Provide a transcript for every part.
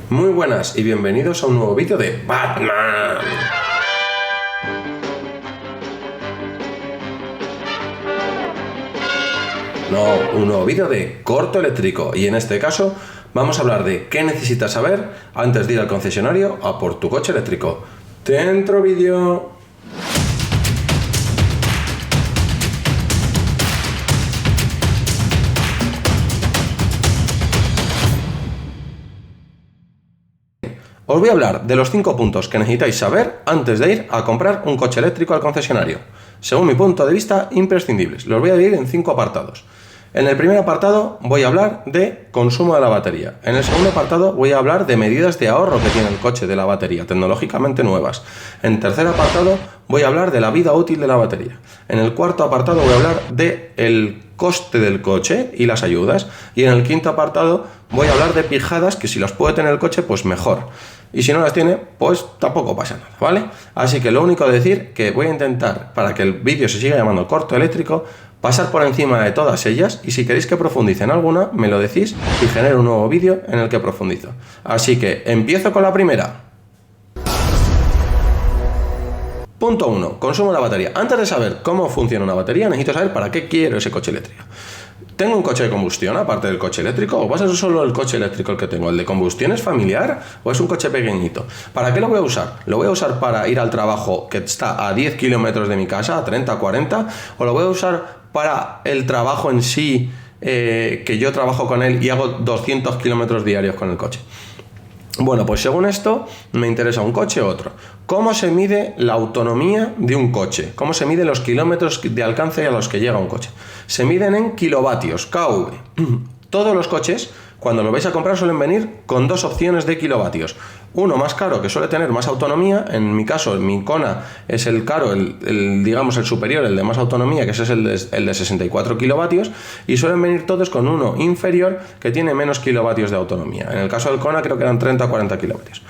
Muy buenas y bienvenidos a un nuevo vídeo de Batman. No, un nuevo vídeo de corto eléctrico, y en este caso vamos a hablar de qué necesitas saber antes de ir al concesionario a por tu coche eléctrico. Dentro vídeo. Os voy a hablar de los 5 puntos que necesitáis saber antes de ir a comprar un coche eléctrico al concesionario. Según mi punto de vista, imprescindibles. Los voy a dividir en 5 apartados. En el primer apartado voy a hablar de consumo de la batería. En el segundo apartado voy a hablar de medidas de ahorro que tiene el coche de la batería, tecnológicamente nuevas. En el tercer apartado voy a hablar de la vida útil de la batería. En el cuarto apartado voy a hablar del coste del coche y las ayudas. Y en el quinto apartado voy a hablar de pijadas que si las puede tener el coche, pues mejor. Y si no las tiene, pues tampoco pasa nada, ¿vale? Así que lo único que decir que voy a intentar, para que el vídeo se siga llamando corto eléctrico, pasar por encima de todas ellas, y si queréis que profundice en alguna, me lo decís y genero un nuevo vídeo en el que profundizo. Así que empiezo con la primera. Punto 1. Consumo de la batería. Antes de saber cómo funciona una batería, necesito saber para qué quiero ese coche eléctrico. ¿Tengo un coche de combustión aparte del coche eléctrico? ¿O va a ser solo el coche eléctrico el que tengo? ¿El de combustión es familiar o es un coche pequeñito? ¿Para qué lo voy a usar? ¿Lo voy a usar para ir al trabajo que está a 10 kilómetros de mi casa, a 30, 40? ¿O lo voy a usar para el trabajo en sí, que yo trabajo con él y hago 200 kilómetros diarios con el coche? Bueno, pues según esto, me interesa un coche u otro. ¿Cómo se mide la autonomía de un coche? ¿Cómo se miden los kilómetros de alcance a los que llega un coche? Se miden en kilovatios, kV. Todos los coches, cuando lo vais a comprar, suelen venir con dos opciones de kilovatios. Uno más caro, que suele tener más autonomía. En mi caso, en mi Kona es el caro, digamos el superior, el de más autonomía, que ese es el de 64 kilovatios. Y suelen venir todos con uno inferior, que tiene menos kilovatios de autonomía. En el caso del Kona creo que eran 30 o 40 kilovatios.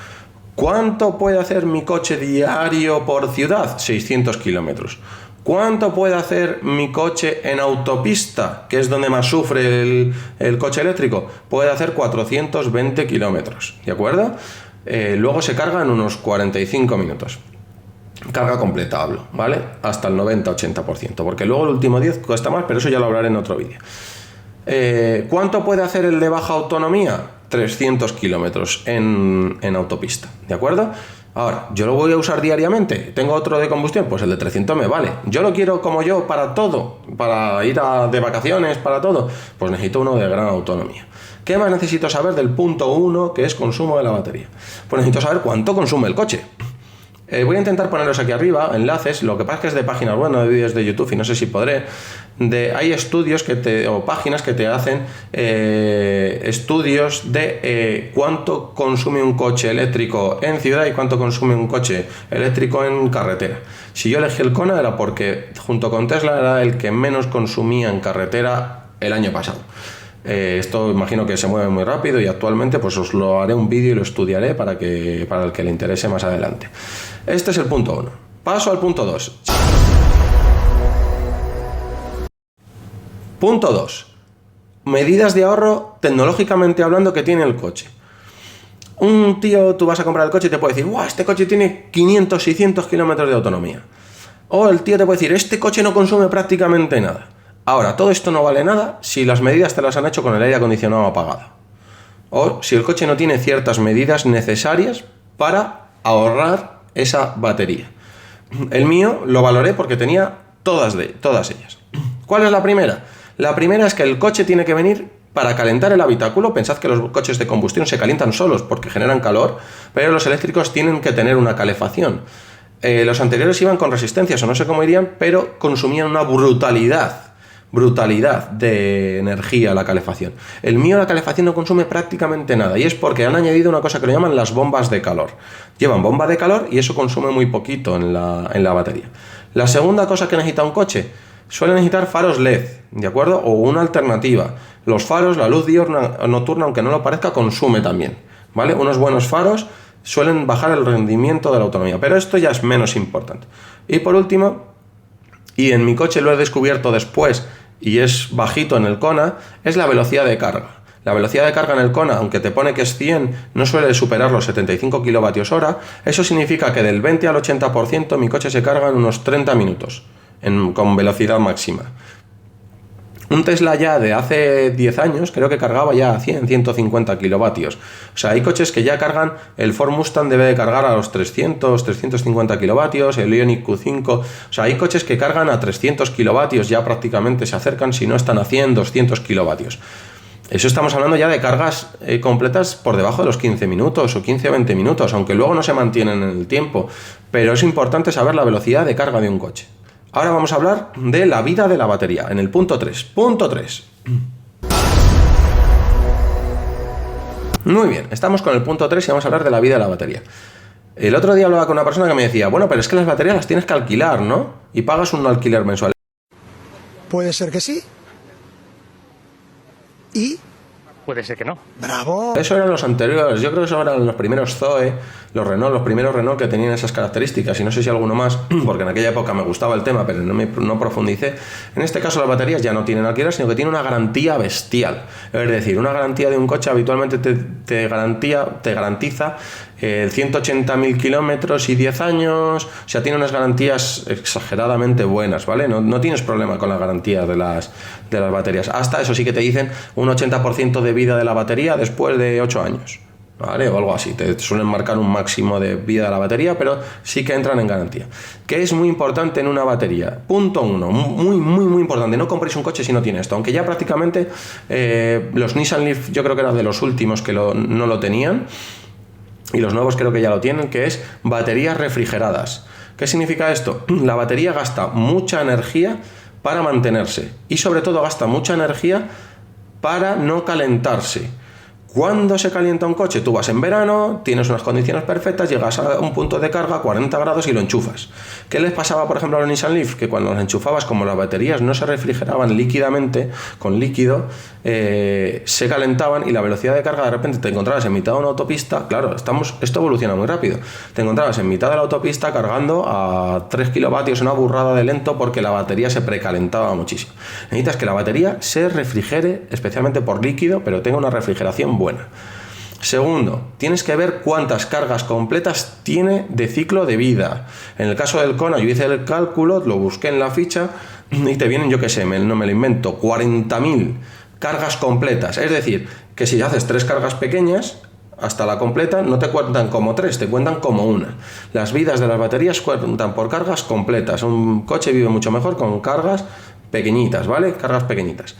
¿Cuánto puede hacer mi coche diario por ciudad? 600 kilómetros. ¿Cuánto puede hacer mi coche en autopista, que es donde más sufre el coche eléctrico? Puede hacer 420 kilómetros, ¿de acuerdo? Luego se carga en unos 45 minutos. Carga completa hablo, ¿vale? Hasta el 90-80%, porque luego el último 10 cuesta más, pero eso ya lo hablaré en otro vídeo. ¿Cuánto puede hacer el de baja autonomía? 300 kilómetros en autopista, ¿de acuerdo? Ahora, ¿yo lo voy a usar diariamente? ¿Tengo otro de combustión? Pues el de 300 me vale. ¿Yo lo quiero como yo para todo? ¿Para ir de vacaciones? ¿Para todo? Pues necesito uno de gran autonomía. ¿Qué más necesito saber del punto 1, que es consumo de la batería? Pues necesito saber cuánto consume el coche. Voy a intentar poneros aquí arriba enlaces, lo que pasa es que es de páginas web, no de vídeos de YouTube, y no sé si podré. Hay estudios o páginas que te hacen estudios de cuánto consume un coche eléctrico en ciudad y cuánto consume un coche eléctrico en carretera. Si yo elegí el Kona era porque junto con Tesla era el que menos consumía en carretera el año pasado. Esto imagino que se mueve muy rápido y actualmente pues os lo haré un vídeo y lo estudiaré para el que le interese más adelante. Este es el punto 1. Paso al punto 2. Punto 2. Medidas de ahorro tecnológicamente hablando que tiene el coche. Un tío, tú vas a comprar el coche y te puede decir, ¡guau! Este coche tiene 500, 600 kilómetros de autonomía. O el tío te puede decir, este coche no consume prácticamente nada. Ahora, todo esto no vale nada si las medidas te las han hecho con el aire acondicionado apagado. O si el coche no tiene ciertas medidas necesarias para ahorrar esa batería. El mío lo valoré porque tenía todas ellas. ¿Cuál es la primera? La primera es que el coche tiene que venir para calentar el habitáculo. Pensad que los coches de combustión se calientan solos porque generan calor, pero los eléctricos tienen que tener una calefacción. Los anteriores iban con resistencias o no sé cómo irían, pero consumían una brutalidad de energía la calefacción. El mío, la calefacción no consume prácticamente nada, y es porque han añadido una cosa que lo llaman las bombas de calor. Llevan bomba de calor y eso consume muy poquito en la batería. La segunda cosa que necesita un coche, suele necesitar faros LED, ¿de acuerdo? O una alternativa. Los faros, la luz diurna o nocturna, aunque no lo parezca, consume también, ¿vale? Unos buenos faros suelen bajar el rendimiento de la autonomía, pero esto ya es menos importante. Y por último, y en mi coche lo he descubierto después y es bajito en el Kona, es la velocidad de carga. La velocidad de carga en el Kona, aunque te pone que es 100, no suele superar los 75 kWh. Eso significa que del 20 al 80% mi coche se carga en unos 30 minutos, con velocidad máxima. Un Tesla ya de hace 10 años creo que cargaba ya a 100, 150 kilovatios. O sea, hay coches que ya cargan, el Ford Mustang debe de cargar a los 300, 350 kilovatios, el Ioniq Q5. O sea, hay coches que cargan a 300 kilovatios, ya prácticamente se acercan, si no están a 100, 200 kilovatios. Eso estamos hablando ya de cargas completas por debajo de los 15 minutos o 15-20 minutos, aunque luego no se mantienen en el tiempo. Pero es importante saber la velocidad de carga de un coche. Ahora vamos a hablar de la vida de la batería, en el punto 3. Punto 3. Muy bien, estamos con el punto 3 y vamos a hablar de la vida de la batería. El otro día hablaba con una persona que me decía, bueno, pero es que las baterías las tienes que alquilar, ¿no? Y pagas un alquiler mensual. Puede ser que sí. ¿Y? Puede ser que no. ¡Bravo! Eso eran los anteriores, yo creo que eso eran los primeros Zoe, los primeros Renault que tenían esas características, y no sé si alguno más, porque en aquella época me gustaba el tema, pero no profundicé. En este caso las baterías ya no tienen alquiler, sino que tienen una garantía bestial. Es decir, una garantía de un coche habitualmente te garantiza 180.000 kilómetros y 10 años, o sea, tiene unas garantías exageradamente buenas, ¿vale? No tienes problema con la garantía de las baterías. Hasta eso sí que te dicen un 80% de vida de la batería después de 8 años, ¿vale? O algo así. Te suelen marcar un máximo de vida de la batería, pero sí que entran en garantía. ¿Qué es muy importante en una batería? Punto 1, muy importante. No compréis un coche si no tiene esto, aunque ya prácticamente los Nissan Leaf yo creo que eran de los últimos que no lo tenían. Y los nuevos creo que ya lo tienen, que es baterías refrigeradas. ¿Qué significa esto? La batería gasta mucha energía para mantenerse y sobre todo gasta mucha energía para no calentarse. ¿Cuándo se calienta un coche? Tú vas en verano, tienes unas condiciones perfectas, llegas a un punto de carga, 40 grados y lo enchufas. ¿Qué les pasaba, por ejemplo, a los Nissan Leaf? Que cuando los enchufabas, como las baterías no se refrigeraban líquidamente, con líquido, se calentaban y la velocidad de carga de repente te encontrabas en mitad de una autopista. Claro, esto evoluciona muy rápido. Te encontrabas en mitad de la autopista cargando a 3 kilovatios, una burrada de lento, porque la batería se precalentaba muchísimo. Necesitas que la batería se refrigere, especialmente por líquido, pero tenga una refrigeración buena. Segundo, tienes que ver cuántas cargas completas tiene de ciclo de vida. En el caso del Kona, yo hice el cálculo, lo busqué en la ficha y te vienen, yo qué sé, no me lo invento, 40.000 cargas completas. Es decir, que si haces 3 cargas pequeñas hasta la completa, no te cuentan como 3, te cuentan como una. Las vidas de las baterías cuentan por cargas completas. Un coche vive mucho mejor con cargas pequeñitas, ¿vale? Cargas pequeñitas.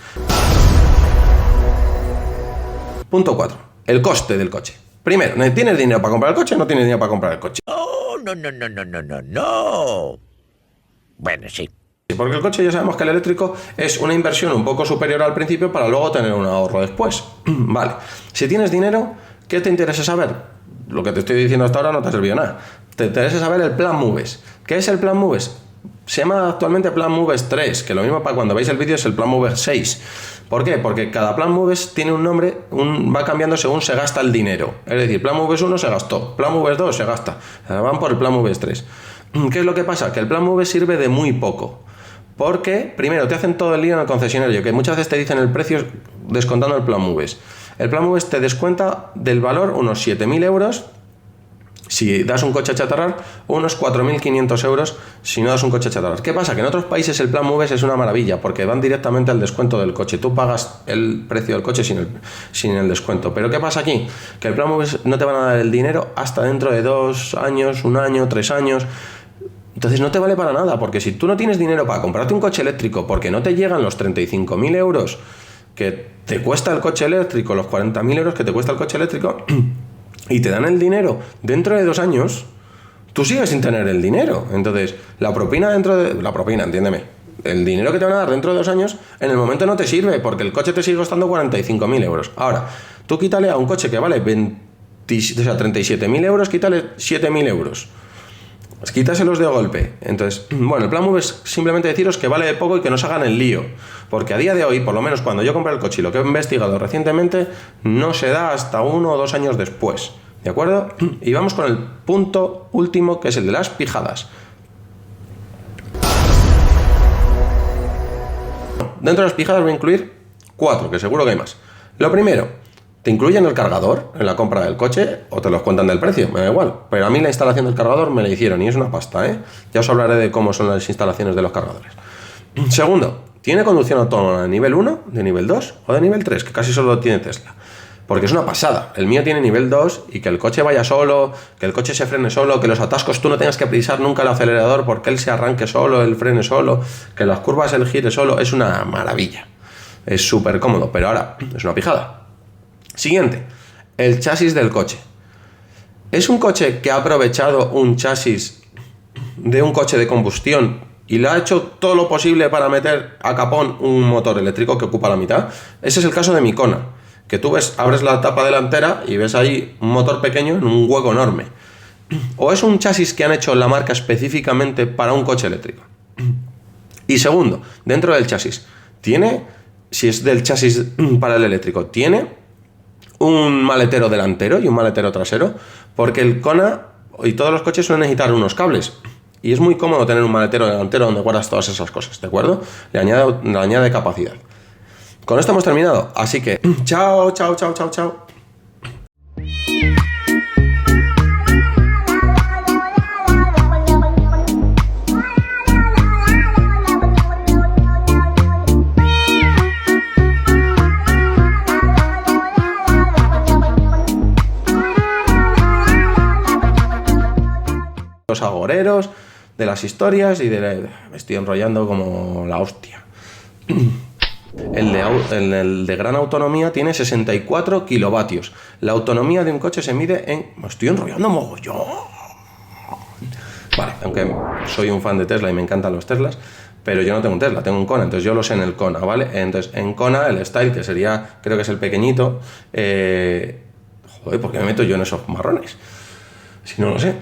Punto 4. El coste del coche. Primero, ¿tienes dinero para comprar el coche o no tienes dinero para comprar el coche? Oh, no. Bueno, sí. Porque el coche ya sabemos que el eléctrico es una inversión un poco superior al principio para luego tener un ahorro después. Vale. Si tienes dinero, ¿qué te interesa saber? Lo que te estoy diciendo hasta ahora no te ha servido nada. Te interesa saber el plan Moves. ¿Qué es el plan Moves? Se llama actualmente Plan Moves 3, que lo mismo para cuando veis el vídeo es el Plan Moves 6. ¿Por qué? Porque cada Plan Moves tiene un nombre, va cambiando según se gasta el dinero. Es decir, Plan Moves 1 se gastó, Plan Moves 2 se gasta. Van por el Plan Moves 3. ¿Qué es lo que pasa? Que el Plan Moves sirve de muy poco. Porque, primero, te hacen todo el lío en el concesionario, que muchas veces te dicen el precio descontando el Plan Moves. El Plan Moves te descuenta del valor unos 7.000 euros. Si das un coche a chatarrar, unos 4.500 euros si no das un coche a chatarrar. ¿Qué pasa? Que en otros países el plan Moves es una maravilla porque van directamente al descuento del coche. Tú pagas el precio del coche sin el descuento. ¿Pero qué pasa aquí? Que el plan Moves no te van a dar el dinero hasta dentro de 2 años, 1 año, 3 años. Entonces no te vale para nada, porque si tú no tienes dinero para comprarte un coche eléctrico porque no te llegan los 35.000 euros que te cuesta el coche eléctrico, los 40.000 euros que te cuesta el coche eléctrico, y te dan el dinero dentro de 2 años, tú sigues sin tener el dinero. Entonces, la propina, entiéndeme, el dinero que te van a dar dentro de 2 años, en el momento no te sirve, porque el coche te sigue costando 45.000 euros. Ahora, tú quítale a un coche que vale 37.000 euros, quítale 7.000 euros. Quítaselos de golpe. Entonces, bueno, el plan Move es simplemente deciros que vale de poco y que no se hagan el lío, porque a día de hoy, por lo menos cuando yo compré el coche y lo que he investigado recientemente, no se da hasta 1 o 2 años después, ¿de acuerdo? Y vamos con el punto último, que es el de las pijadas. Dentro de las pijadas voy a incluir 4, que seguro que hay más. Lo primero, te incluyen el cargador en la compra del coche o te los cuentan del precio, me da igual. Pero a mí la instalación del cargador me la hicieron y es una pasta, ¿eh? Ya os hablaré de cómo son las instalaciones de los cargadores. Segundo, tiene conducción autónoma de nivel 1, de nivel 2 o de nivel 3, que casi solo tiene Tesla. Porque es una pasada. El mío tiene nivel 2 y que el coche vaya solo, que el coche se frene solo, que los atascos tú no tengas que pisar nunca el acelerador porque él se arranque solo, él frene solo, que las curvas él gire solo, es una maravilla. Es súper cómodo, pero ahora es una pijada. Siguiente, el chasis del coche. Es un coche que ha aprovechado un chasis de un coche de combustión y le ha hecho todo lo posible para meter a capón un motor eléctrico que ocupa la mitad. Ese es el caso de mi Kona, que tú ves, abres la tapa delantera y ves ahí un motor pequeño en un hueco enorme. O es un chasis que han hecho la marca específicamente para un coche eléctrico. Y segundo, dentro del chasis, tiene, si es del chasis para el eléctrico, tiene un maletero delantero y un maletero trasero, porque el Kona y todos los coches suelen necesitar unos cables. Y es muy cómodo tener un maletero delantero donde guardas todas esas cosas, ¿de acuerdo? Le añade capacidad. Con esto hemos terminado, así que chao, chao, chao, chao, chao. Los agoreros, de las historias y me estoy enrollando como la hostia. El de gran autonomía tiene 64 kilovatios. La autonomía de un coche se mide en... Me estoy enrollando mogollón. Vale, aunque soy un fan de Tesla y me encantan los Teslas, pero yo no tengo un Tesla, tengo un Kona, entonces yo lo sé en el Kona, ¿vale? Entonces en Kona el Style, que sería, creo que es el pequeñito, joder, ¿por qué me meto yo en esos marrones? Si no lo sé.